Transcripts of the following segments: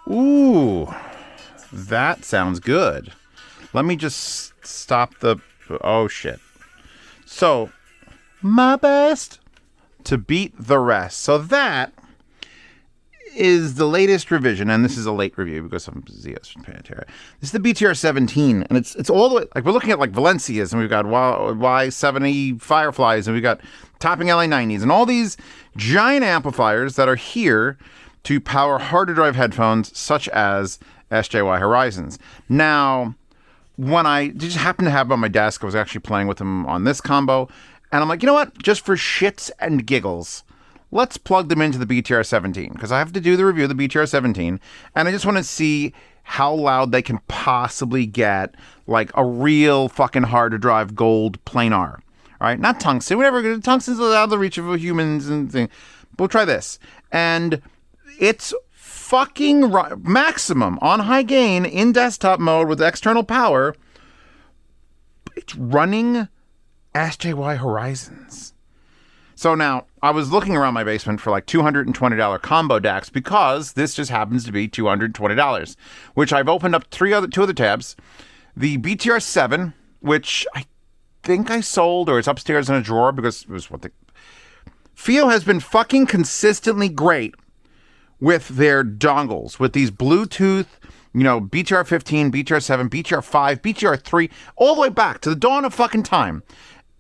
Ooh, that sounds good. Let me just stop the... Oh, shit. So, my best to beat the rest. So that is the latest revision, and this is a late review because I'm Zeus from Pantera. This is the BTR17, and it's all the way... Like, we're looking at, like, Valencias, and we've got Y70 Fireflies, and we've got topping LA90s, and all these giant amplifiers that are here to power hard-to-drive headphones, such as SJY Horizons. Now... when I just happened to have them on my desk, I was actually playing with them on this combo. And I'm like, you know what? Just for shits and giggles, let's plug them into the BTR17. Because I have to do the review of the BTR17. And I just want to see how loud they can possibly get. Like a real fucking hard to drive gold planar. All right? Not tungsten. Whatever. Tungsten's out of the reach of humans and things. But we'll try this. And it's... fucking maximum on high gain in desktop mode with external power. It's running SJY Horizons. So now I was looking around my basement for like $220 combo DACs because this just happens to be $220, which I've opened up two other tabs. The BTR7, which I think I sold, or it's upstairs in a drawer because it was what the... FiiO has been fucking consistently great with their dongles, with these Bluetooth, you know, BTR15, BTR7, BTR5, BTR3, all the way back to the dawn of fucking time.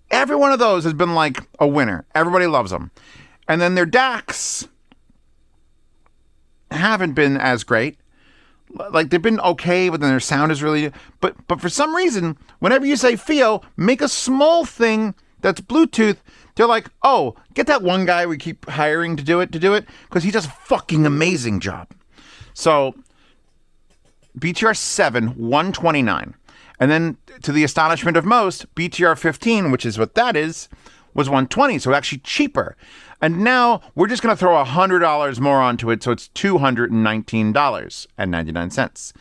Every one of those has been like a winner. Everybody loves them. And then their DACs haven't been as great. Like, they've been okay, but then their sound is really... But for some reason, whenever you say FiiO, make a small thing that's Bluetooth, they're like, oh, get that one guy we keep hiring to do it, because he does a fucking amazing job. So, BTR7, $129. And then, to the astonishment of most, BTR15, which is what that is, was $120, so actually cheaper. And now, we're just going to throw $100 more onto it, so it's $219.99.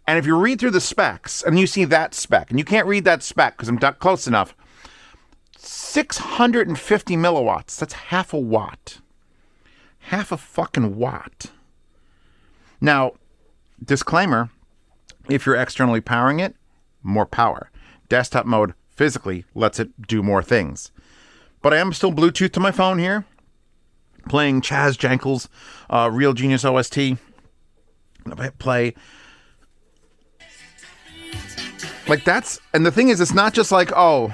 And if you read through the specs, and you see that spec, and you can't read that spec because I'm not close enough, 650 milliwatts. That's half a watt. Half a fucking watt. Now, disclaimer, if you're externally powering it, more power. Desktop mode physically lets it do more things. But I am still Bluetooth to my phone here, playing Chaz Jankel's Real Genius OST. If I hit play... Like that's... And the thing is, it's not just like, oh...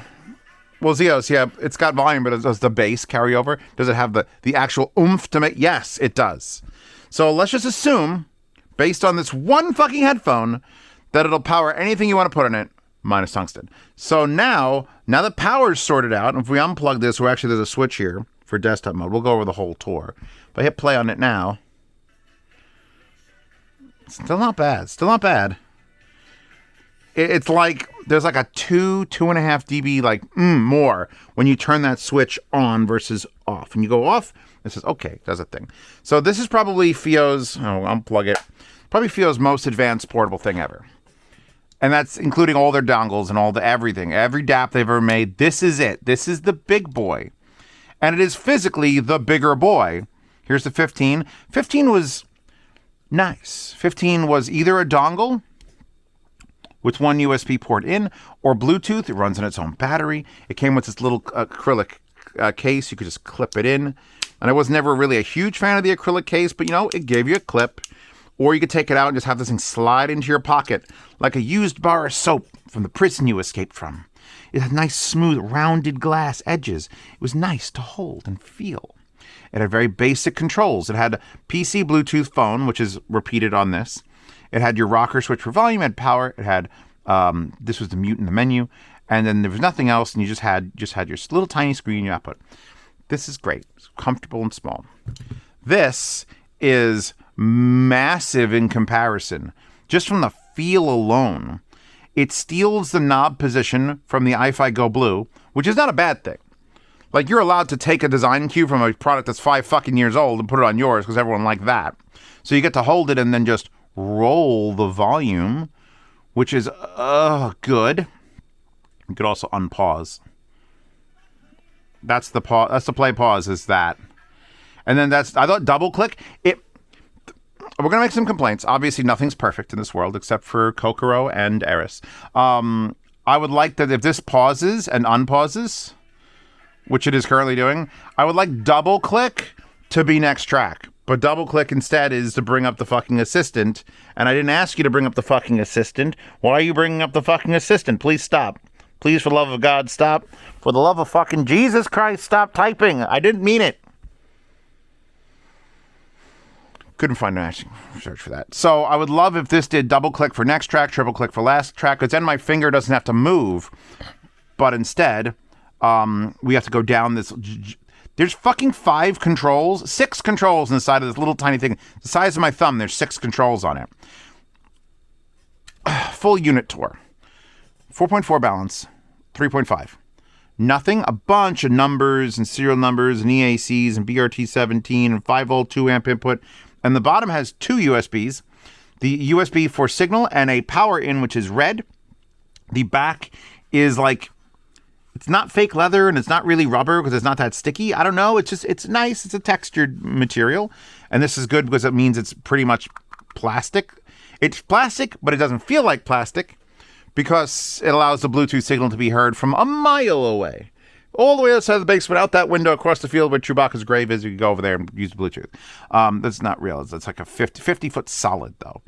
Well, Zeus, yeah, it's got volume, but does the bass carry over? Does it have the actual oomph to make? Yes, it does. So let's just assume, based on this one fucking headphone, that it'll power anything you want to put in it, minus tungsten. So now that power's sorted out, and if we unplug this, there's a switch here for desktop mode. We'll go over the whole tour. If I hit play on it now, still not bad. It's like, there's like a 2.5 dB, like, more when you turn that switch on versus off. And you go off, it says, okay, does a thing. So this is probably FiiO's, unplug it, probably FiiO's most advanced portable thing ever. And that's including all their dongles and all the everything. Every DAP they've ever made, this is it. This is the big boy. And it is physically the bigger boy. Here's the 15. 15 was nice. 15 was either a dongle with one USB port in, or Bluetooth. It runs on its own battery. It came with this little acrylic case. You could just clip it in. And I was never really a huge fan of the acrylic case, but, it gave you a clip. Or you could take it out and just have this thing slide into your pocket like a used bar of soap from the prison you escaped from. It had nice, smooth, rounded glass edges. It was nice to hold and feel. It had very basic controls. It had a PC Bluetooth phone, which is repeated on this. It had your rocker switch for volume, it had power, it had, this was the mute in the menu, and then there was nothing else, and you just had your little tiny screen you output. This is great. It's comfortable and small. This is massive in comparison. Just from the feel alone, it steals the knob position from the iFi Go Blue, which is not a bad thing. Like, you're allowed to take a design cue from a product that's 5 fucking years old and put it on yours because everyone liked that. So you get to hold it and then just roll the volume, which is good. You could also unpause. That's the pause. That's the play pause. Is that, and then I thought double click it. we're going to make some complaints. Obviously, nothing's perfect in this world except for Kokoro and Eris. I would like that if this pauses and unpauses, which it is currently doing, I would like double click to be next track. But double click instead is to bring up the fucking assistant. And I didn't ask you to bring up the fucking assistant. Why are you bringing up the fucking assistant? Please stop. Please, for the love of God, stop. For the love of fucking Jesus Christ, stop typing. I didn't mean it. Couldn't find an actual search for that. So I would love if this did double click for next track, triple click for last track, because then my finger doesn't have to move. But instead, we have to go down this. There's fucking 6 controls inside of this little tiny thing. The size of my thumb, there's 6 controls on it. Full unit tour. 4.4 balance, 3.5. Nothing, a bunch of numbers and serial numbers and EACs and BTR17 and 5-volt 2-amp input. And the bottom has 2 USBs. The USB for signal and a power in, which is red. The back is like, it's not fake leather and it's not really rubber because it's not that sticky. I don't know. It's nice. It's a textured material. And this is good because it means it's pretty much plastic. It's plastic, but it doesn't feel like plastic because it allows the Bluetooth signal to be heard from a mile away. All the way outside the basement, out that window, across the field where Chewbacca's grave is. You can go over there and use Bluetooth. That's not real. It's like a 50-foot solid, though.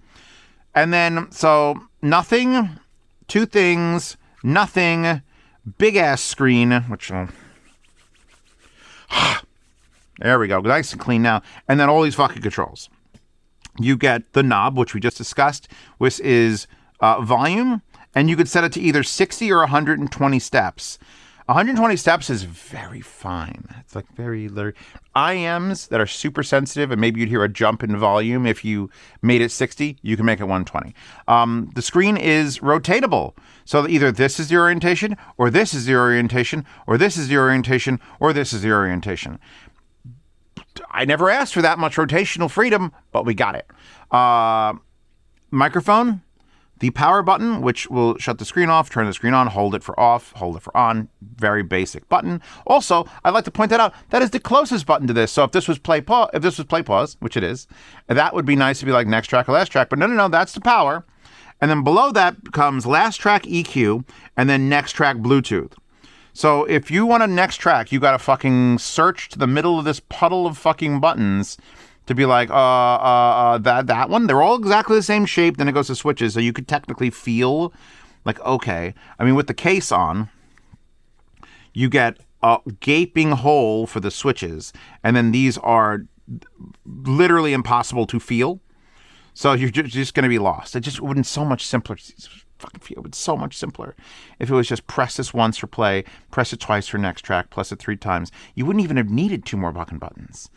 And then, so, nothing, 2 things, nothing, big-ass screen, which, there we go, nice and clean now. And then all these fucking controls. You get the knob, which we just discussed, which is volume, and you could set it to either 60 or 120 steps. 120 steps is very fine. It's like very IEMs that are super sensitive, and maybe you'd hear a jump in volume if you made it 60. You can make it 120. The screen is rotatable, so either this is the orientation, or this is the orientation, or this is the orientation, or this is the orientation. I never asked for that much rotational freedom, but we got it. Microphone. The power button, which will shut the screen off, turn the screen on, hold it for off, hold it for on. Very basic button. Also, I'd like to point that out. That is the closest button to this. So if this was play pause, which it is, that would be nice to be like next track or last track. But no, that's the power. And then below that comes last track EQ and then next track Bluetooth. So if you want a next track, you got to fucking search to the middle of this puddle of fucking buttons to be like, that one, they're all exactly the same shape. Then it goes to switches. So you could technically feel like, okay. I mean, with the case on, you get a gaping hole for the switches. And then these are literally impossible to feel. So you're just going to be lost. It just would have been so much simpler. Fucking FiiO would be so much simpler if it was just press this once for play, press it twice for next track, press it 3 times. You wouldn't even have needed 2 more fucking buttons.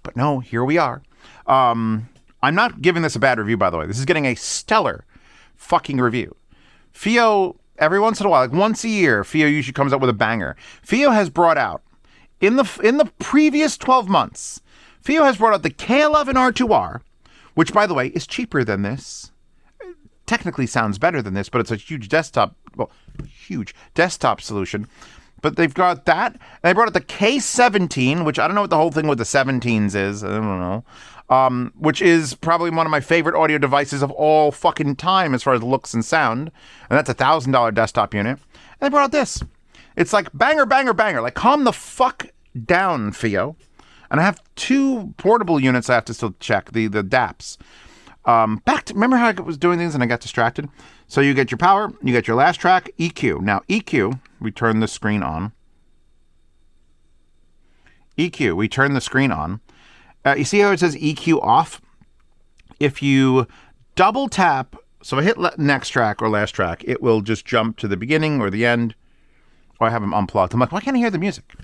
But no, here we are. I'm not giving this a bad review, by the way. This is getting a stellar fucking review. FiiO, every once in a while, like once a year, FiiO usually comes up with a banger. FiiO has brought out, in the previous 12 months, FiiO has brought out the K11R2R, which, by the way, is cheaper than this. Technically sounds better than this, but it's a huge desktop solution. But they've got that. And they brought out the K17, which I don't know what the whole thing with the 17s is. I don't know. Which is probably one of my favorite audio devices of all fucking time as far as looks and sound. And that's a $1,000 desktop unit. And they brought out this. It's like banger, banger, banger. Like, calm the fuck down, FiiO. And I have 2 portable units I have to still check, the DAPs. Remember how I was doing things and I got distracted? So you get your power, you get your last track, EQ. Now, EQ, we turn the screen on. EQ, we turn the screen on. You see how it says EQ off? If you double tap, so if I hit next track or last track, it will just jump to the beginning or the end. Or I have them unplugged. I'm like, why can't I hear the music? All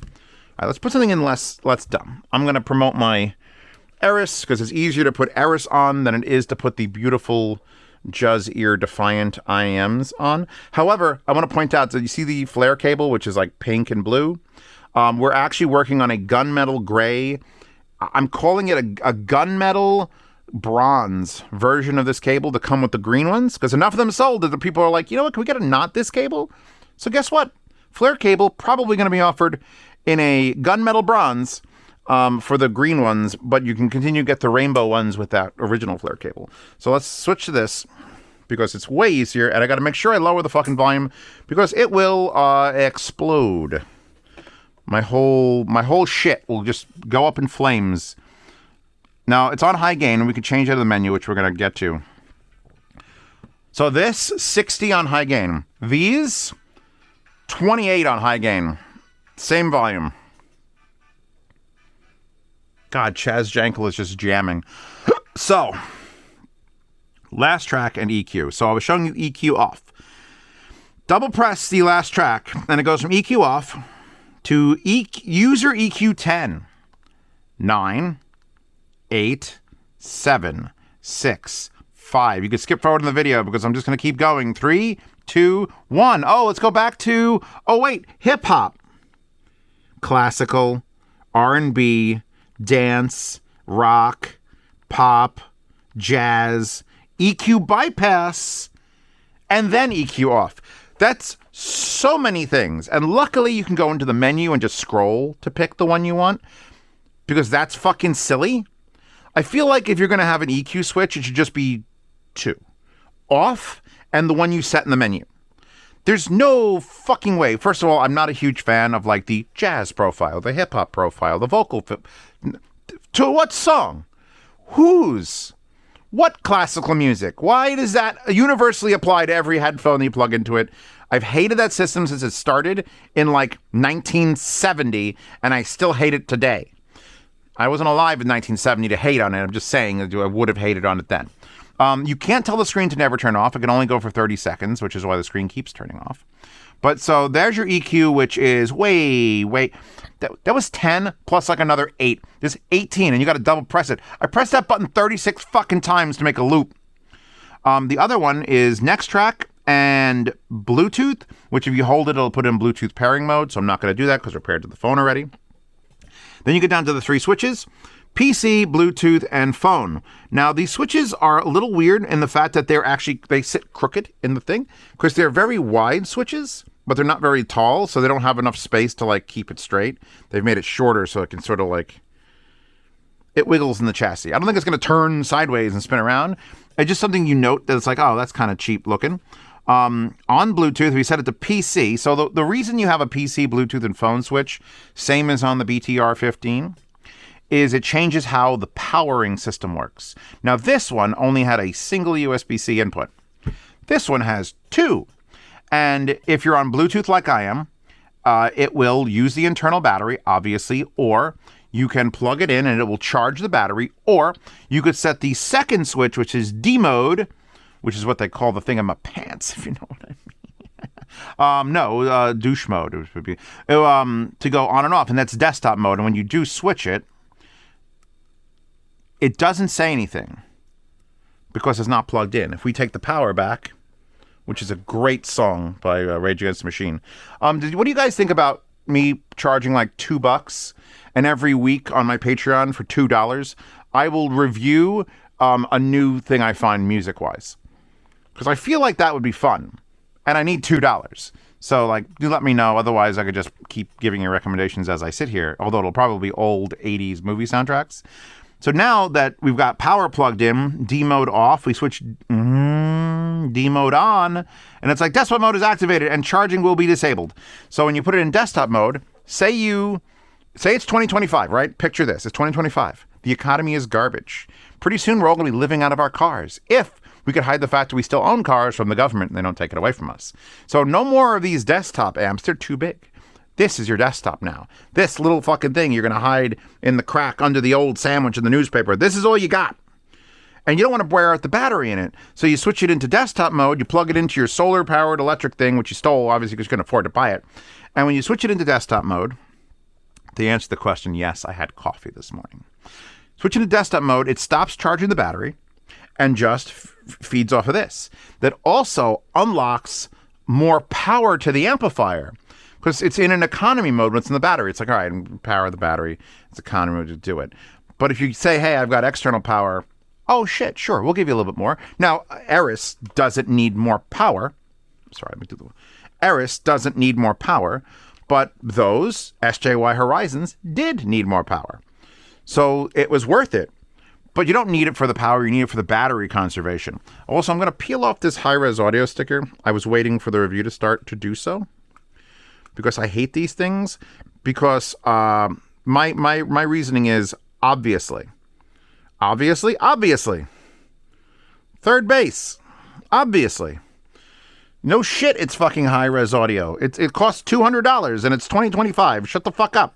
right, let's put something in less dumb. I'm going to promote my Eris because it's easier to put Eris on than it is to put the beautiful Juzear Defiant IEMs on. However, I want to point out that you see the flare cable, which is like pink and blue. We're actually working on a gunmetal gray. I'm calling it a gunmetal bronze version of this cable to come with the green ones, because enough of them sold that the people are like, you know what, can we get a not this cable? So guess what? Flare cable probably going to be offered in a gunmetal bronze for the green ones, but you can continue to get the rainbow ones with that original flare cable. So let's switch to this because it's way easier, and I got to make sure I lower the fucking volume because it will explode. My whole shit will just go up in flames. Now, it's on high gain, and we can change it to the menu, which we're going to get to. So this, 60 on high gain. These, 28 on high gain. Same volume. God, Chaz Jankel is just jamming. So, last track and EQ. So I was showing you EQ off. Double press the last track, and it goes from EQ off to user EQ 10. 9, 8, 7, 6, 5. You can skip forward in the video because I'm just going to keep going. 3, 2, 1. Oh, let's go back to, hip hop. Classical, R&B, dance, rock, pop, jazz, EQ bypass, and then EQ off. That's so many things. And luckily you can go into the menu and just scroll to pick the one you want because that's fucking silly. I feel like if you're going to have an EQ switch, it should just be 2. Off and the one you set in the menu. There's no fucking way. First of all, I'm not a huge fan of like the jazz profile, the hip hop profile, the vocal. To what song? Whose? What classical music? Why does that universally apply to every headphone that you plug into it? I've hated that system since it started in like 1970, and I still hate it today. I wasn't alive in 1970 to hate on it. I'm just saying that I would have hated on it then. You can't tell the screen to never turn off. It can only go for 30 seconds, which is why the screen keeps turning off. But so there's your EQ, which is that was 10 plus like another 8. There's 18, and you got to double press it. I pressed that button 36 fucking times to make a loop. The other one is next track and Bluetooth, which if you hold it, it'll put it in Bluetooth pairing mode. So I'm not going to do that because we're paired to the phone already. Then you get down to the 3 switches. PC, Bluetooth, and phone. Now, these switches are a little weird in the fact that they sit crooked in the thing because they're very wide switches, but they're not very tall, so they don't have enough space to, like, keep it straight. They've made it shorter so it can sort of, like, it wiggles in the chassis. I don't think it's going to turn sideways and spin around. It's just something you note that it's like, oh, that's kind of cheap looking. On Bluetooth, we set it to PC. So the reason you have a PC, Bluetooth, and phone switch, same as on the BTR17, is it changes how the powering system works. Now, this one only had a single USB-C input. This one has 2. And if you're on Bluetooth like I am, it will use the internal battery, obviously, or you can plug it in and it will charge the battery, or you could set the second switch, which is D mode, which is what they call the thing in my pants, if you know what I mean. Douche mode, which would be, to go on and off, and that's desktop mode. And when you do switch it, it doesn't say anything because it's not plugged in. If we take the power back, which is a great song by Rage Against the Machine. What do you guys think about me charging like $2 and every week on my Patreon for $2, I will review a new thing I find music-wise? Because I feel like that would be fun. And I need $2. So, like, do let me know. Otherwise, I could just keep giving you recommendations as I sit here. Although it'll probably be old 80s movie soundtracks. So now that we've got power plugged in, D mode off, we switch D mode on, and it's like desktop mode is activated and charging will be disabled. So when you put it in desktop mode, say it's 2025, right? Picture this, it's 2025. The economy is garbage. Pretty soon we're all going to be living out of our cars. If we could hide the fact that we still own cars from the government and they don't take it away from us. So no more of these desktop amps, they're too big. This is your desktop now. This little fucking thing you're going to hide in the crack under the old sandwich in the newspaper. This is all you got. And you don't want to wear out the battery in it. So you switch it into desktop mode. You plug it into your solar-powered electric thing, which you stole, obviously, because you couldn't afford to buy it. And when you switch it into desktop mode, to answer the question, yes, I had coffee this morning. Switch into desktop mode, it stops charging the battery and just feeds off of this. That also unlocks more power to the amplifier. Because it's in an economy mode when it's in the battery. It's like, all right, power the battery. It's economy mode to do it. But if you say, hey, I've got external power, oh, shit, sure, we'll give you a little bit more. Now, Eris doesn't need more power. Sorry, let me do the Eris doesn't need more power, but those SJY Horizons did need more power. So it was worth it. But you don't need it for the power. You need it for the battery conservation. Also, I'm going to peel off this high-res audio sticker. I was waiting for the review to start to do so because I hate these things. Because my reasoning is obviously. Third base. Obviously. No shit, it's fucking high-res audio. It costs $200 and it's 2025. Shut the fuck up.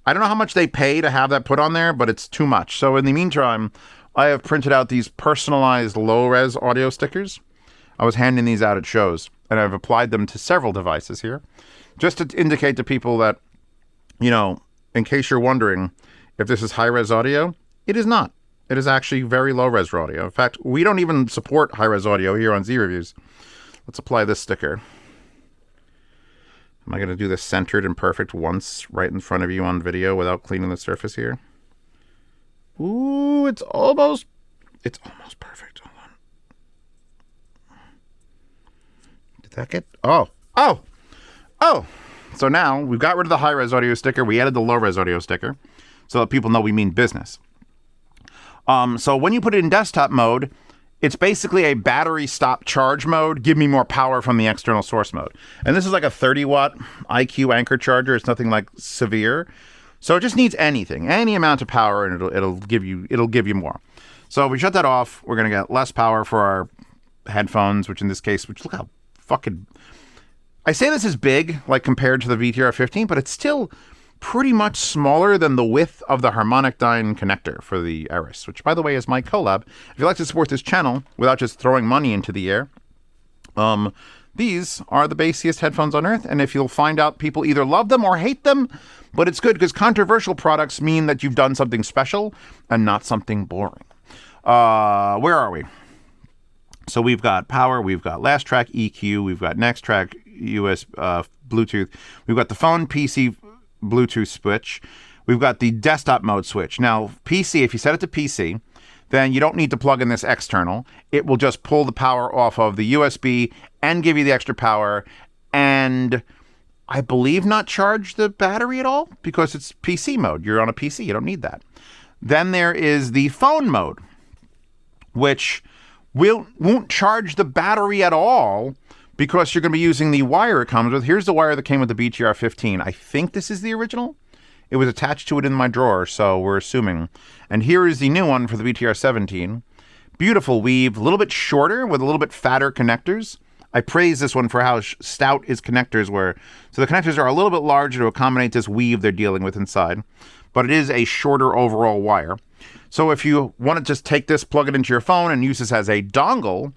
I don't know how much they pay to have that put on there, but it's too much. So in the meantime, I have printed out these personalized low-res audio stickers. I was handing these out at shows, and I've applied them to several devices here, just to indicate to people that, you know, in case you're wondering if this is high-res audio, it is not. It is actually very low-res audio. In fact, we don't even support high-res audio here on Z Reviews. Let's apply this sticker. Am I going to do this centered and perfect once right in front of you on video without cleaning the surface here? Ooh, it's almost perfect. Hold on. Did that get... Oh! So now we've got rid of the high-res audio sticker. We added the low-res audio sticker so that people know we mean business. So when you put it in desktop mode, it's basically a battery stop charge mode. Give me more power from the external source mode. And this is like a 30-watt IQ anchor charger. It's nothing like severe. So it just needs any amount of power, and it'll give you more. So if we shut that off, we're going to get less power for our headphones, which in this case, look how fucking... I say this is big, like compared to the BTR17, but it's still pretty much smaller than the width of the harmonic dyne connector for the Eris, which, by the way, is my collab. If you'd like to support this channel without just throwing money into the air, these are the bassiest headphones on earth, and if you'll find out, people either love them or hate them, but it's good because controversial products mean that you've done something special and not something boring. Where are we? So we've got power, we've got last track EQ, we've got next track US Bluetooth, we've got the phone PC Bluetooth switch. We've got the desktop mode switch. Now, PC, if you set it to PC, then you don't need to plug in this external. It will just pull the power off of the USB and give you the extra power, and I believe not charge the battery at all because it's PC mode. You're on a PC. You don't need that. Then there is the phone mode, which won't charge the battery at all because you're going to be using the wire it comes with. Here's the wire that came with the BTR15. I think this is the original. It was attached to it in my drawer, so we're assuming. And here is the new one for the BTR17. Beautiful weave, a little bit shorter with a little bit fatter connectors. I praise this one for how stout its connectors were. So the connectors are a little bit larger to accommodate this weave they're dealing with inside. But it is a shorter overall wire. So if you want to just take this, plug it into your phone, and use this as a dongle,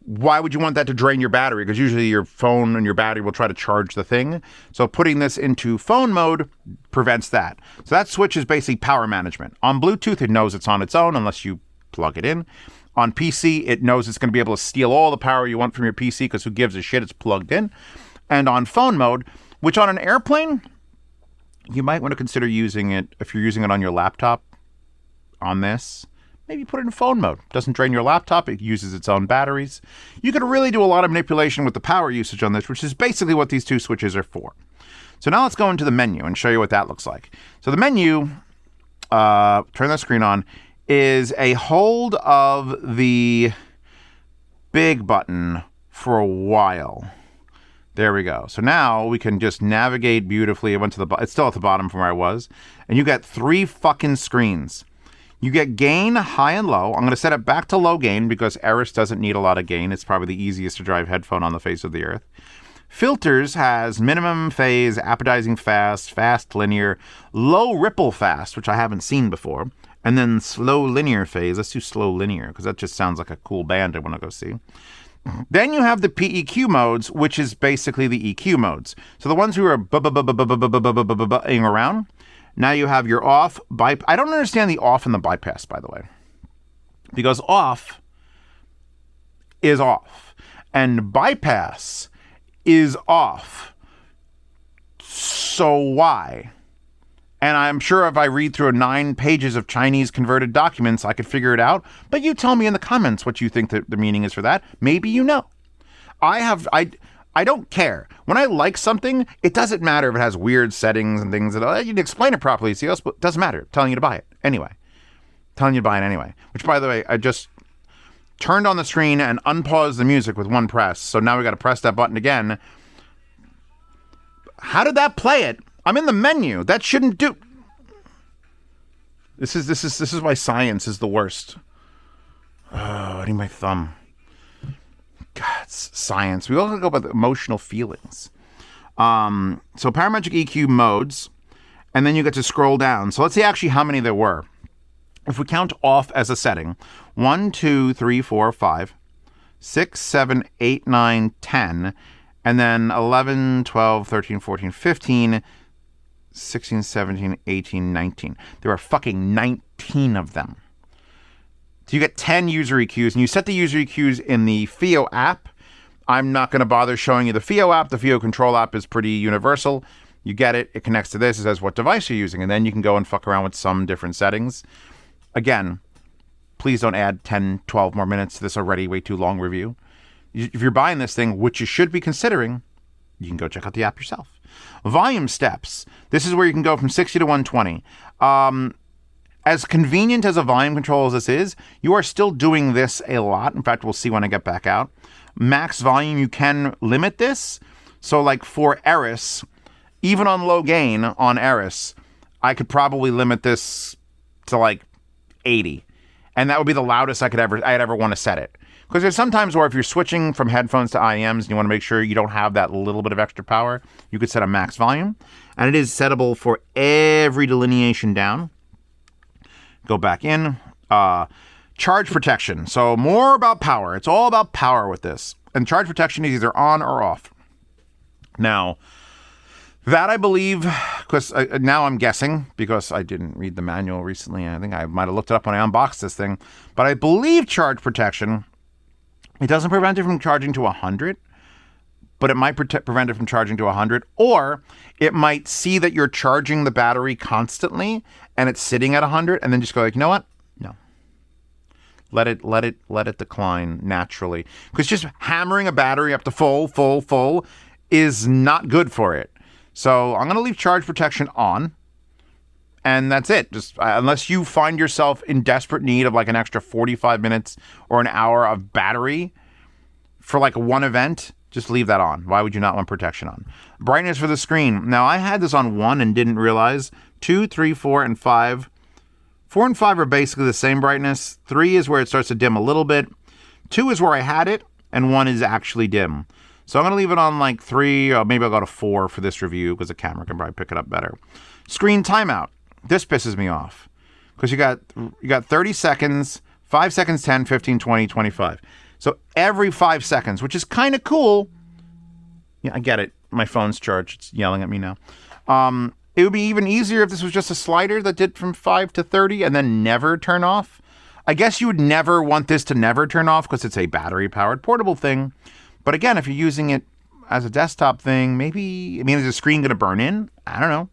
why would you want that to drain your battery? Because usually your phone and your battery will try to charge the thing. So putting this into phone mode prevents that. So that switch is basically power management. On Bluetooth, it knows it's on its own unless you plug it in. On PC, it knows it's going to be able to steal all the power you want from your PC because who gives a shit, it's plugged in. And on phone mode, which on an airplane, you might want to consider using it if you're using it on your laptop on this. Maybe put it in phone mode. Doesn't drain your laptop. It uses its own batteries. You could really do a lot of manipulation with the power usage on this, which is basically what these two switches are for. So now let's go into the menu and show you what that looks like. So the menu, turn the screen on, is a hold of the big button for a while. There we go. So now we can just navigate beautifully. It went to the it's still at the bottom from where I was. And you got 3 fucking screens. You get gain, high and low. I'm going to set it back to low gain because Eris doesn't need a lot of gain. It's probably the easiest to drive headphone on the face of the earth. Filters has minimum phase, appetizing fast, fast linear, low ripple fast, which I haven't seen before, and then slow linear phase. Let's do slow linear because that just sounds like a cool band I want to go see. Then you have the PEQ modes, which is basically the EQ modes. So the ones who are ing around. Now you have your off, I don't understand the off and the bypass, by the way. Because off is off. And bypass is off. So why? And I'm sure if I read through 9 pages of Chinese converted documents, I could figure it out. But you tell me in the comments what you think the meaning is for that. Maybe you know. I I don't care. When I like something, it doesn't matter if it has weird settings and things. You can explain it properly, see else, but it doesn't matter. I'm telling you to buy it anyway. Which, by the way, I just turned on the screen and unpaused the music with one press. So now we got to press that button again. How did that play it? I'm in the menu. That shouldn't do. This is why science is the worst. Oh, I need my thumb. God, science. We all go about the emotional feelings. So parametric EQ modes, and then you get to scroll down. So let's see actually how many there were. If we count off as a setting, 1, 2, 3, 4, 5, 6, 7, 8, 9, 10, and then 11, 12, 13, 14, 15, 16, 17, 18, 19. There are fucking 19 of them. So you get 10 user EQs, and you set the user EQs in the FiiO app. I'm not going to bother showing you the FiiO app. The FiiO control app is pretty universal. You get it. It connects to this. It says what device you're using, and then you can go and fuck around with some different settings. Again, please don't add 10, 12 more minutes to this already way too long review. If you're buying this thing, which you should be considering, you can go check out the app yourself. Volume steps. This is where you can go from 60 to 120. As convenient as a volume control as this is, you are still doing this a lot. In fact, we'll see when I get back out. Max volume, you can limit this. So like for Eris, even on low gain on Eris, I could probably limit this to like 80. And that would be the loudest I'd ever want to set it. Because there's sometimes where if you're switching from headphones to IEMs and you want to make sure you don't have that little bit of extra power, you could set a max volume. And it is settable for every delineation down. Go back in. Charge protection. So more about power. It's all about power with this. And charge protection is either on or off. Now, that I believe, because now I'm guessing, because I didn't read the manual recently. I think I might have looked it up when I unboxed this thing. But I believe charge protection, it doesn't prevent it from charging to 100. But it might prevent it from charging to 100, or it might see that you're charging the battery constantly and it's sitting at 100, and then just go like, you know what? No. Let it decline naturally. Because just hammering a battery up to full is not good for it. So I'm going to leave charge protection on, and that's it. Just unless you find yourself in desperate need of like an extra 45 minutes or an hour of battery for like one event, just leave that on. Why would you not want protection on? Brightness for the screen. Now, I had this on 1 and didn't realize. 2, 3, 4, and 5. 4 and 5 are basically the same brightness. 3 is where it starts to dim a little bit. 2 is where I had it, and 1 is actually dim. So I'm going to leave it on like 3, or maybe I'll go to 4 for this review because the camera can probably pick it up better. Screen timeout. This pisses me off because you got 30 seconds, 5 seconds, 10, 15, 20, 25. So every 5 seconds, which is kind of cool. Yeah, I get it. My phone's charged. It's yelling at me now. It would be even easier if this was just a slider that did from 5 to 30 and then never turn off. I guess you would never want this to never turn off because it's a battery-powered portable thing. But again, if you're using it as a desktop thing, maybe, is the screen going to burn in? I don't know.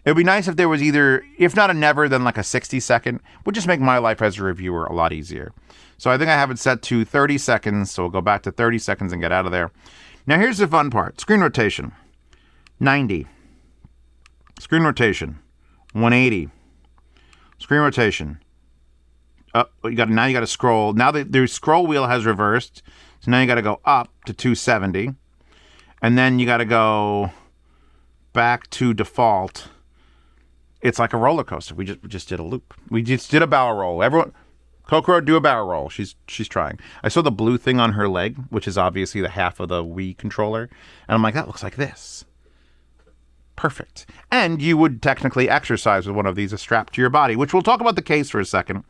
It would be nice if there was either, if not a never, then like a 60-second. Would just make my life as a reviewer a lot easier. So I think I have it set to 30 seconds. So we'll go back to 30 seconds and get out of there. Now here's the fun part. Screen rotation. 90. Screen rotation. 180. Screen rotation. Now you got to scroll. Now the scroll wheel has reversed. So now you got to go up to 270. And then you got to go back to default. It's like a roller coaster. We just did a loop. We just did a barrel roll. Everyone, Kokoro, do a barrel roll. She's trying. I saw the blue thing on her leg, which is obviously the half of the Wii controller. And I'm like, that looks like this. Perfect. And you would technically exercise with one of these strapped to your body, which we'll talk about the case for a second.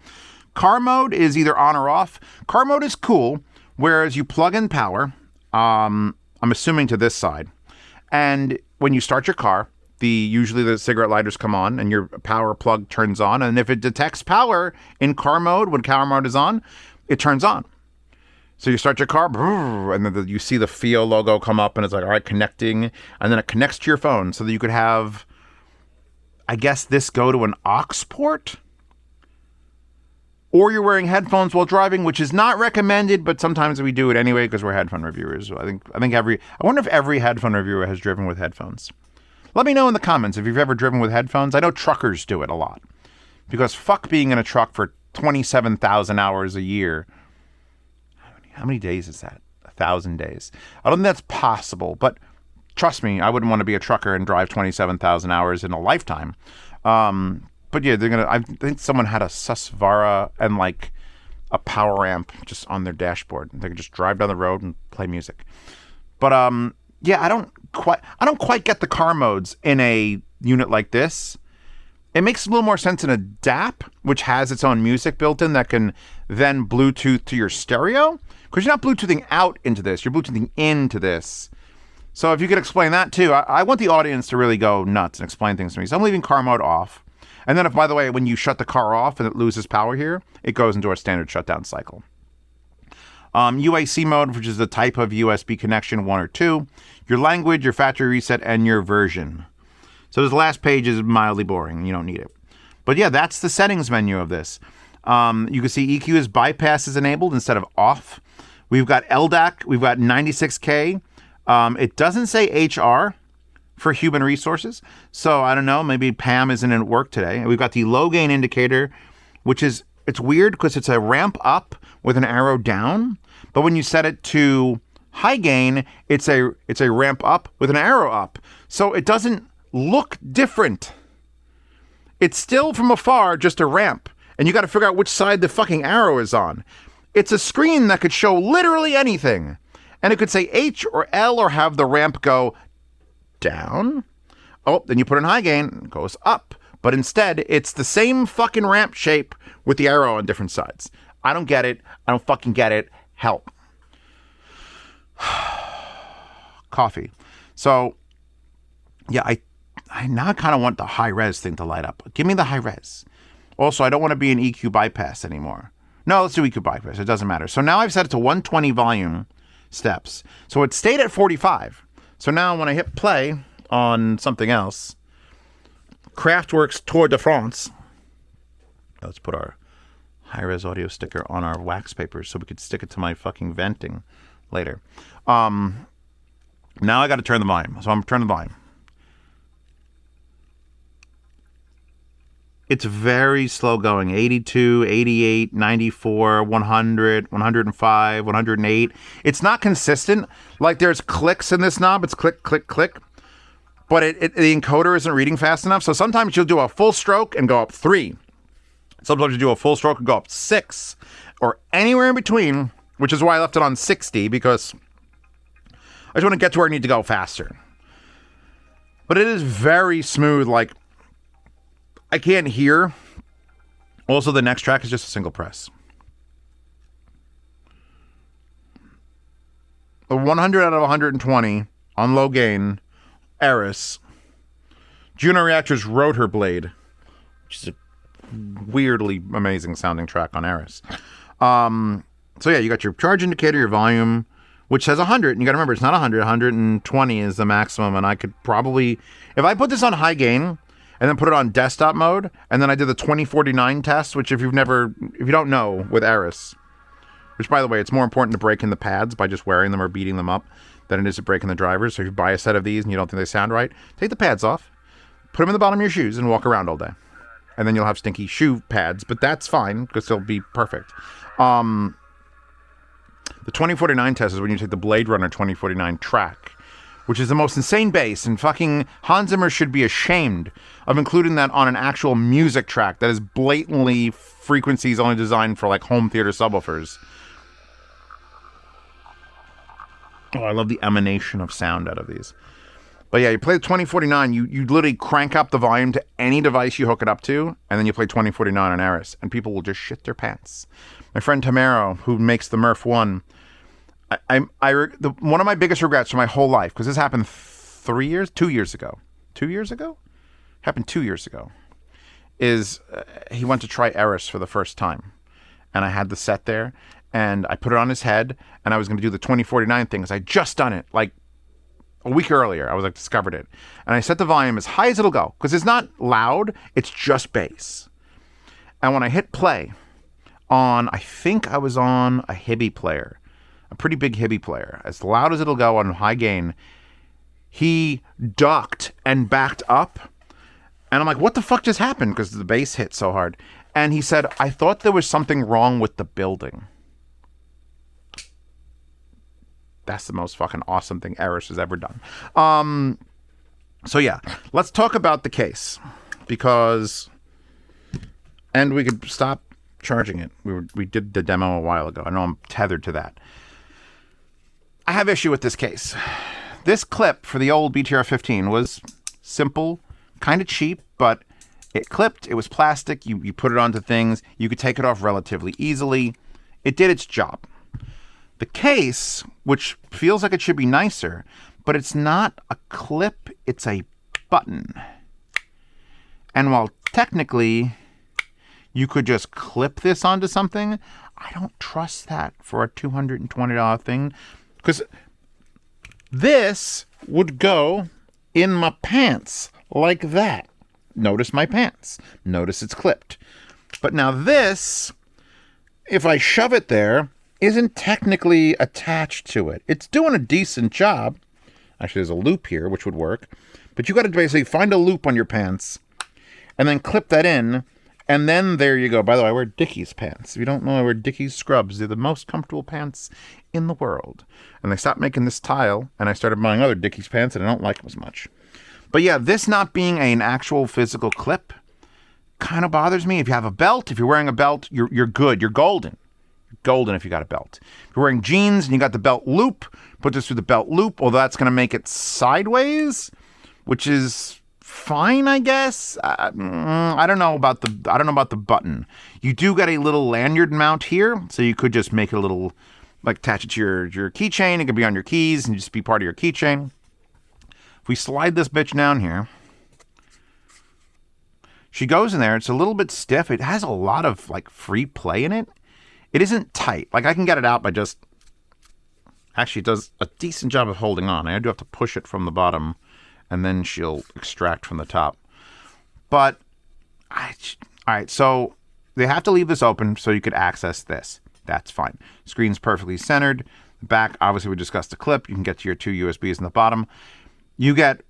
Car mode is either on or off. Car mode is cool, whereas you plug in power, I'm assuming to this side. And when you start your car, usually the cigarette lighters come on and your power plug turns on. And if it detects power in car mode, when car mode is on, it turns on. So you start your car, and then you see the FiiO logo come up, and it's like, all right, connecting. And then it connects to your phone so that you could have, I guess, this go to an aux port. or you're wearing headphones while driving, which is not recommended, but sometimes we do it anyway because we're headphone reviewers. I wonder if every headphone reviewer has driven with headphones. Let me know in the comments if you've ever driven with headphones. I know truckers do it a lot because fuck being in a truck for 27,000 hours a year. How many days is that? 1,000 days. I don't think that's possible, but trust me, I wouldn't want to be a trucker and drive 27,000 hours in a lifetime. But yeah, I think someone had a Susvara and like a power amp just on their dashboard. They could just drive down the road and play music. But yeah, I don't quite get the car modes in a unit like this. It makes a little more sense in a DAP, which has its own music built in that can then Bluetooth to your stereo. Because you're not Bluetoothing out into this, you're Bluetoothing into this. So if you could explain that too, I want the audience to really go nuts and explain things to me. So I'm leaving car mode off. And then if, by the way, when you shut the car off and it loses power here, it goes into a standard shutdown cycle. UAC mode, which is the type of USB connection, 1 or 2. Your language, your factory reset, and your version. So this last page is mildly boring. You don't need it. But yeah, that's the settings menu of this. You can see EQ is bypass is enabled instead of off. We've got LDAC. We've got 96K. It doesn't say HR for human resources. So I don't know, maybe Pam isn't at work today. We've got the low gain indicator, which is, it's weird because it's a ramp up with an arrow down. But when you set it to high gain, it's a ramp up with an arrow up. So it doesn't look different. It's still from afar just a ramp. And you got to figure out which side the fucking arrow is on. It's a screen that could show literally anything. And it could say H or L or have the ramp go down. Oh, then you put in high gain, it goes up. But instead, it's the same fucking ramp shape with the arrow on different sides. I don't get it. I don't fucking get it. Help. Coffee. So, yeah, I now kind of want the high res thing to light up. Give me the high res. Also, I don't want to be an EQ bypass anymore. No, let's do EQ bypass. It doesn't matter. So now I've set it to 120 volume steps. So it stayed at 45. So now when I hit play on something else, Kraftwerk's Tour de France. Let's put our high-res audio sticker on our wax papers so we could stick it to my fucking venting later. Now I got to turn the volume. So I'm turning the volume. It's very slow going. 82, 88, 94, 100, 105, 108. It's not consistent. Like there's clicks in this knob. It's click, click, click. But the encoder isn't reading fast enough. So sometimes you'll do a full stroke and go up 3. Sometimes you do a full stroke and go up 6. Or anywhere in between, which is why I left it on 60 because I just want to get to where I need to go faster. But it is very smooth. Like, I can't hear. Also, the next track is just a single press. A 100 out of 120 on low gain, Eris. Juno Reactor's Rotor Blade, which is a weirdly amazing sounding track on Eris. So yeah, you got your charge indicator, your volume, which says 100. And you got to remember, it's not 100. 120 is the maximum. And I could probably, if I put this on high gain, and then put it on desktop mode, and then I did the 2049 test, which if you don't know with Eris, which by the way, it's more important to break in the pads by just wearing them or beating them up than it is to break in the drivers. So if you buy a set of these and you don't think they sound right, take the pads off, put them in the bottom of your shoes and walk around all day. And then you'll have stinky shoe pads, but that's fine because they'll be perfect. The 2049 test is when you take the Blade Runner 2049 track, which is the most insane bass, and fucking Hans Zimmer should be ashamed of including that on an actual music track that is blatantly frequencies only designed for like home theater subwoofers. Oh, I love the emanation of sound out of these. But yeah, you play the 2049, you literally crank up the volume to any device you hook it up to, and then you play 2049 on Eris, and people will just shit their pants. My friend Tamaro, who makes the Murph 1, one of my biggest regrets for my whole life, because this happened 2 years ago, happened 2 years ago, is he went to try Eris for the first time. And I had the set there, and I put it on his head, and I was going to do the 2049 thing, because I just done it, like, a week earlier. I was like, discovered it. And I set the volume as high as it'll go, because it's not loud, it's just bass. And when I hit play on, I think I was on a Hibby player, a pretty big Hibby player, as loud as it'll go on high gain. He ducked and backed up. And I'm like, what the fuck just happened? Because the bass hit so hard. And he said, I thought there was something wrong with the building. That's the most fucking awesome thing Eris has ever done. So yeah, let's talk about the case. Because, and we could stop charging it. We did the demo a while ago. I know I'm tethered to that. I have issue with this case. This clip for the old BTR17 was simple, kind of cheap, but it clipped. It was plastic. You put it onto things. You could take it off relatively easily. It did its job. The case, which feels like it should be nicer, but it's not a clip, it's a button. And while technically you could just clip this onto something, I don't trust that for a $220 thing, because this would go in my pants like that. Notice my pants. Notice it's clipped. But now this, if I shove it there, isn't technically attached to it. It's doing a decent job. Actually, there's a loop here, which would work. But you got to basically find a loop on your pants and then clip that in. And then there you go. By the way, I wear Dickies pants. If you don't know, I wear Dickies scrubs. They're the most comfortable pants in the world. And they stopped making this tile, and I started buying other Dickies pants, and I don't like them as much. But yeah, this not being an actual physical clip kind of bothers me. If you have a belt, if you're wearing a belt, you're good. You're golden. You're golden if you got a belt. If you're wearing jeans and you got the belt loop, put this through the belt loop, although that's going to make it sideways, which is fine, I guess. I don't know about the button. You do get a little lanyard mount here, so you could just make it a little, like, attach it to your keychain. It could be on your keys and just be part of your keychain. If we slide this bitch down here, she goes in there. It's a little bit stiff. It has a lot of, like, free play in it. It isn't tight. Like, I can get it out by just... Actually, it does a decent job of holding on. I do have to push it from the bottom, and then she'll extract from the top. But, all right, so they have to leave this open so you could access this. That's fine. Screen's perfectly centered. The back, obviously, we discussed the clip. You can get to your two USBs in the bottom. You get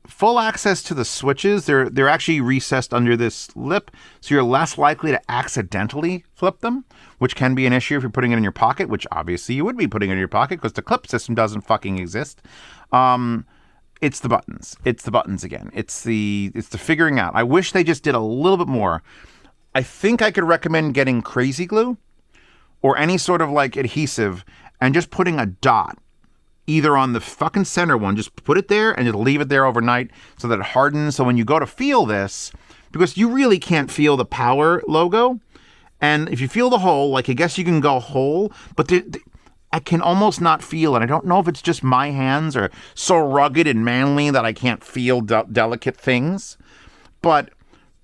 full access to the switches. They're actually recessed under this lip, so you're less likely to accidentally flip them, which can be an issue if you're putting it in your pocket, which obviously you would be putting it in your pocket because the clip system doesn't fucking exist. It's the buttons. It's the buttons again. It's the figuring out. I wish they just did a little bit more. I think I could recommend getting Crazy Glue or any sort of like adhesive and just putting a dot either on the fucking center one, just put it there and it'll leave it there overnight so that it hardens. So when you go to feel this, because you really can't feel the power logo. And if you feel the hole, like I guess you can go whole, but I can almost not feel it. I don't know if it's just my hands are so rugged and manly that I can't feel delicate things, but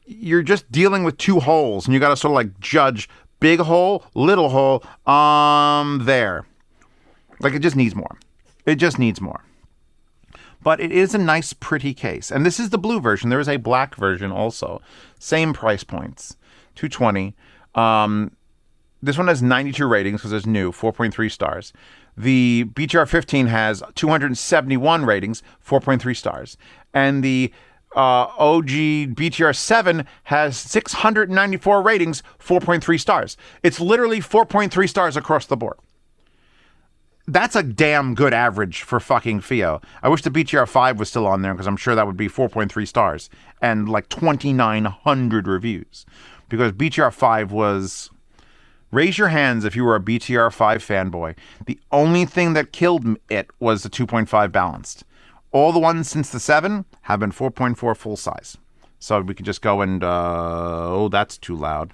you're just dealing with two holes and you got to sort of like judge big hole, little hole, there. Like it just needs more. It just needs more. But it is a nice, pretty case. And this is the blue version. There is a black version also. Same price points. $220. This one has 92 ratings because it's new, 4.3 stars. The BTR15 has 271 ratings, 4.3 stars. And the OG BTR7 has 694 ratings, 4.3 stars. It's literally 4.3 stars across the board. That's a damn good average for fucking FiiO. I wish the BTR5 was still on there because I'm sure that would be 4.3 stars and like 2,900 reviews. Because BTR5 was... Raise your hands if you were a BTR5 fanboy. The only thing that killed it was the 2.5 balanced. All the ones since the 7 have been 4.4 full size. So we could just go and... oh, that's too loud.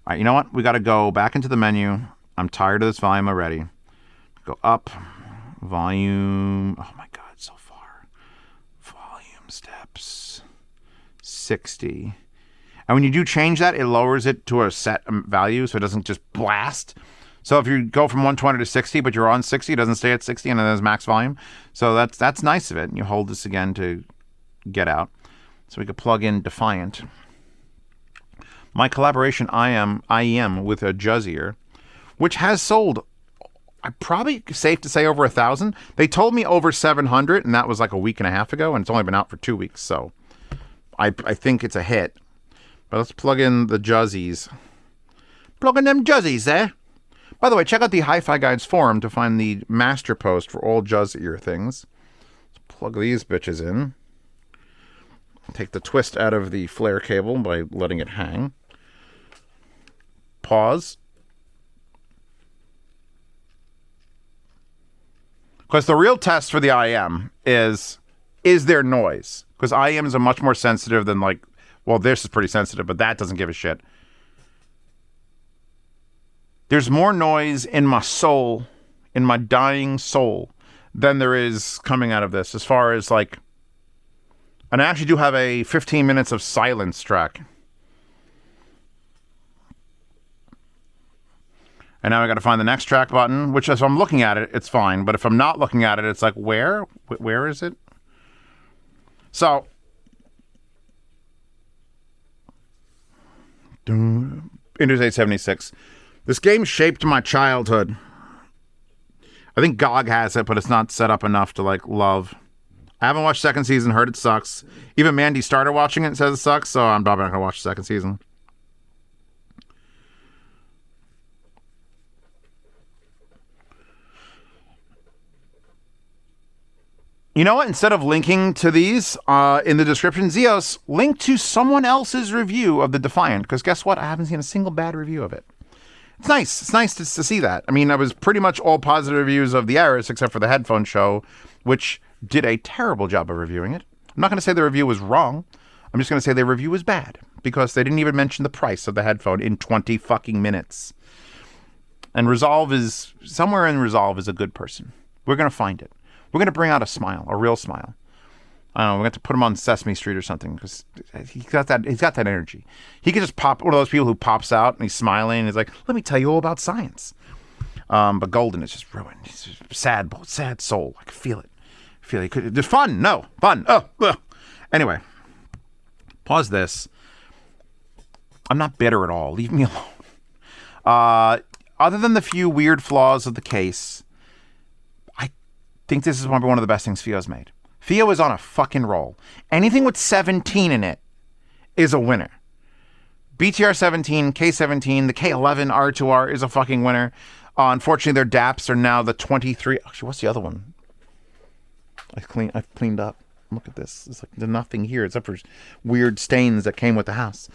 All right, you know what? We got to go back into the menu. I'm tired of this volume already. Go up, volume, oh my God, so far. Volume steps, 60. And when you do change that, it lowers it to a set value so it doesn't just blast. So if you go from 120 to 60, but you're on 60, it doesn't stay at 60 and it has max volume. So that's nice of it. And you hold this again to get out. So we could plug in Defiant. my collaboration IEM with a Juzear, which has sold, probably safe to say, over 1,000. They told me over 700, and that was like a week and a half ago, and it's only been out for 2 weeks, so I think it's a hit. But let's plug in the Juzzies. Plug in them Juzzies, eh? By the way, check out the Hi-Fi Guides forum to find the master post for all Juzear things. Let's plug these bitches in. Take the twist out of the flare cable by letting it hang. Pause. Because the real test for the IEM is there noise? Because IEMs are much more sensitive than like, well, this is pretty sensitive, but that doesn't give a shit. There's more noise in my soul, in my dying soul, than there is coming out of this, as far as like, and I actually do have a 15 minutes of silence track. And now I got to find the next track button, which if I'm looking at it, it's fine. But if I'm not looking at it, it's like, where? Where is it? So, Interstate 76. This game shaped my childhood. I think GOG has it, but it's not set up enough to, like, love. I haven't watched second season, heard it sucks. Even Mandy started watching it and says it sucks, so I'm probably not going to watch the second season. You know what? Instead of linking to these in the description, Zeos, link to someone else's review of the Defiant, because guess what? I haven't seen a single bad review of it. It's nice. It's nice to see that. I mean, I was pretty much all positive reviews of the Aris, except for the headphone show, which did a terrible job of reviewing it. I'm not going to say the review was wrong. I'm just going to say the review was bad, because they didn't even mention the price of the headphone in 20 fucking minutes. And Resolve is, somewhere in Resolve is a good person. We're going to find it. We're going to bring out a smile, a real smile. I don't know, we're going to put him on Sesame Street or something, because he's got that energy. He could just pop, one of those people who pops out and he's smiling and he's like, let me tell you all about science. But Golden is just ruined. He's just sad soul. I can feel it. There's fun. No, fun. Ugh. Anyway, pause this. I'm not bitter at all. Leave me alone. Other than the few weird flaws of the case, I think this is probably one of the best things FiiO's made. FiiO is on a fucking roll. Anything with 17 in it is a winner. BTR17, K17, the K11 R2R is a fucking winner. Unfortunately, their DAPs are now the 23. Actually, what's the other one? I've cleaned up. Look at this. It's like there's nothing here except for weird stains that came with the house.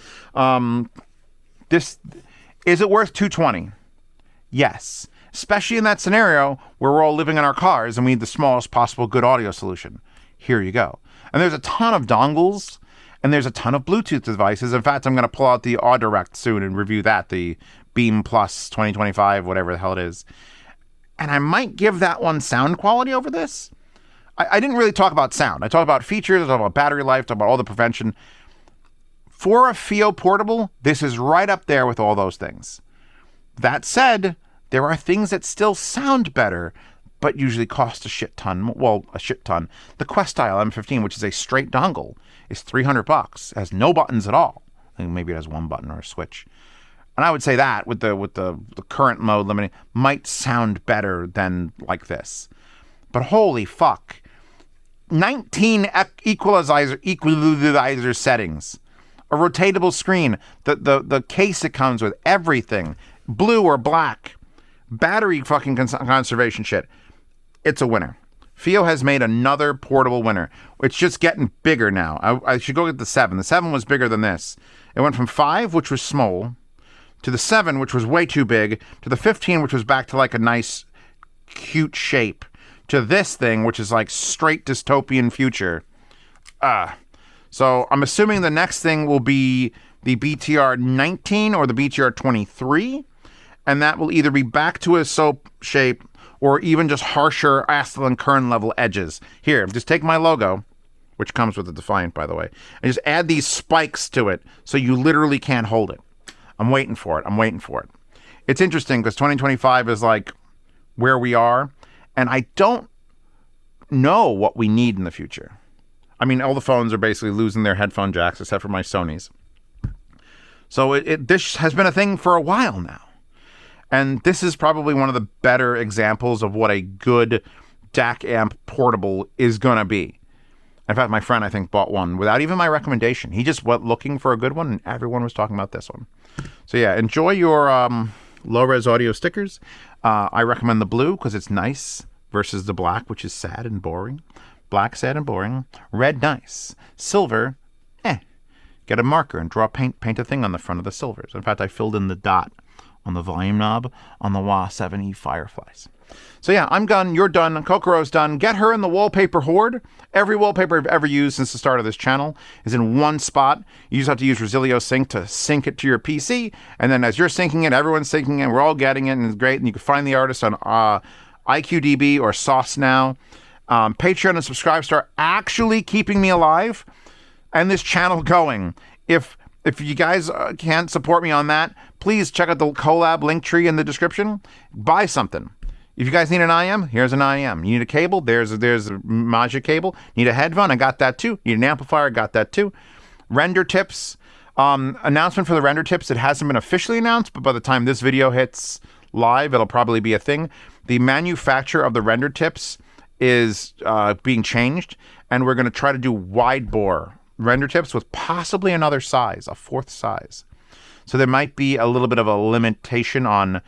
This is it worth 220? Yes. Especially in that scenario where we're all living in our cars and we need the smallest possible good audio solution. Here you go. And there's a ton of dongles and there's a ton of Bluetooth devices. In fact, I'm going to pull out the AudioRect soon and review that, the Beam Plus 2025, whatever the hell it is. And I might give that one sound quality over this. I didn't really talk about sound. I talked about features, I talked about battery life, I talked about all the prevention. For a FiiO portable, this is right up there with all those things. That said, there are things that still sound better, but usually cost a shit ton. Well, a shit ton. The Questyle M15, which is a straight dongle, is $300. It has no buttons at all. I think maybe it has one button or a switch. And I would say that with the current mode limiting might sound better than like this. But holy fuck. 19 equalizer settings. A rotatable screen. The case it comes with. Everything. Blue or black. Battery fucking conservation shit. It's a winner. FiiO has made another portable winner. It's just getting bigger now. I should go get the 7. The 7 was bigger than this. It went from 5, which was small, to the 7, which was way too big, to the 15, which was back to like a nice, cute shape, to this thing, which is like straight dystopian future. So I'm assuming the next thing will be the BTR19 or the BTR23, and that will either be back to a soap shape or even just harsher Astle and Kern level edges. Here, just take my logo, which comes with the Defiant, by the way, and just add these spikes to it so you literally can't hold it. I'm waiting for it. It's interesting because 2025 is like where we are, and I don't know what we need in the future. I mean, all the phones are basically losing their headphone jacks except for my Sony's. So this has been a thing for a while now. And this is probably one of the better examples of what a good DAC amp portable is going to be. In fact, my friend, I think, bought one without even my recommendation. He just went looking for a good one, and everyone was talking about this one. So yeah, enjoy your low-res audio stickers. I recommend the blue because it's nice versus the black, which is sad and boring. Black, sad and boring. Red, nice. Silver, Get a marker and paint a thing on the front of the silvers. In fact, I filled in the dot on the volume knob on the WA-7E Fireflies. So yeah, I'm done. You're done. Kokoro's done. Get her in the wallpaper horde. Every wallpaper I've ever used since the start of this channel is in one spot. You just have to use Resilio Sync to sync it to your PC. And then as you're syncing it, everyone's syncing it. We're all getting it, and it's great. And you can find the artist on IQDB or Sauce now. Patreon and Subscribestar are actually keeping me alive and this channel going. If you guys can't support me on that, please check out the collab link tree in the description. Buy something. If you guys need an IEM, here's an IEM. You need a cable, there's a Magic cable. Need a headphone, I got that too. Need an amplifier, I got that too. Render tips. Announcement for the render tips. It hasn't been officially announced, but by the time this video hits live, it'll probably be a thing. The manufacturer of the render tips is being changed, and we're going to try to do wide bore render tips with possibly another size, a fourth size. So there might be a little bit of a limitation on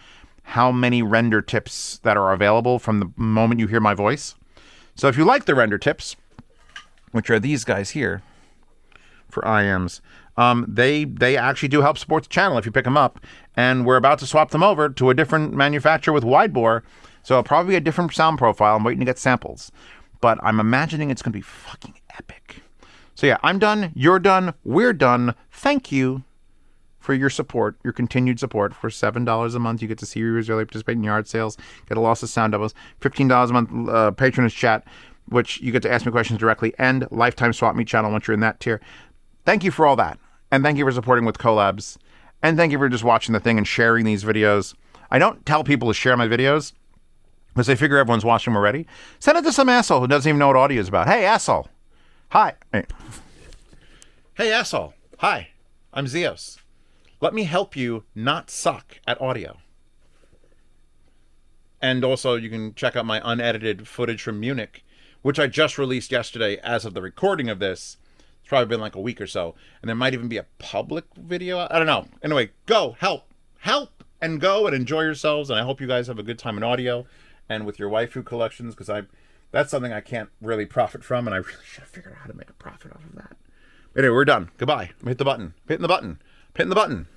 how many render tips that are available from the moment you hear my voice. So if you like the render tips, which are these guys here for IEMs, they actually do help support the channel if you pick them up. And we're about to swap them over to a different manufacturer with wide bore. So it'll probably be a different sound profile. I'm waiting to get samples. But I'm imagining it's going to be fucking epic. So yeah, I'm done. You're done. We're done. Thank you for your support, your continued support. For $7 a month, you get to see your early participate in yard sales, get a loss of sound doubles, $15 a month patronage chat, which you get to ask me questions directly, and lifetime swap meet channel once you're in that tier. Thank you for all that. And thank you for supporting with collabs. And thank you for just watching the thing and sharing these videos. I don't tell people to share my videos because I figure everyone's watching them already. Send it to some asshole who doesn't even know what audio is about. Hey, asshole. Hi. Hey, asshole. Hi. I'm Zeos. Let me help you not suck at audio. And also, you can check out my unedited footage from Munich, which I just released yesterday as of the recording of this. It's probably been like a week or so. And there might even be a public video. I don't know. Anyway, go. Help, and go and enjoy yourselves. And I hope you guys have a good time in audio and with your waifu collections, because that's something I can't really profit from, and I really should have figured out how to make a profit off of that. Anyway, we're done. Goodbye. Hit the button. Hitting the button.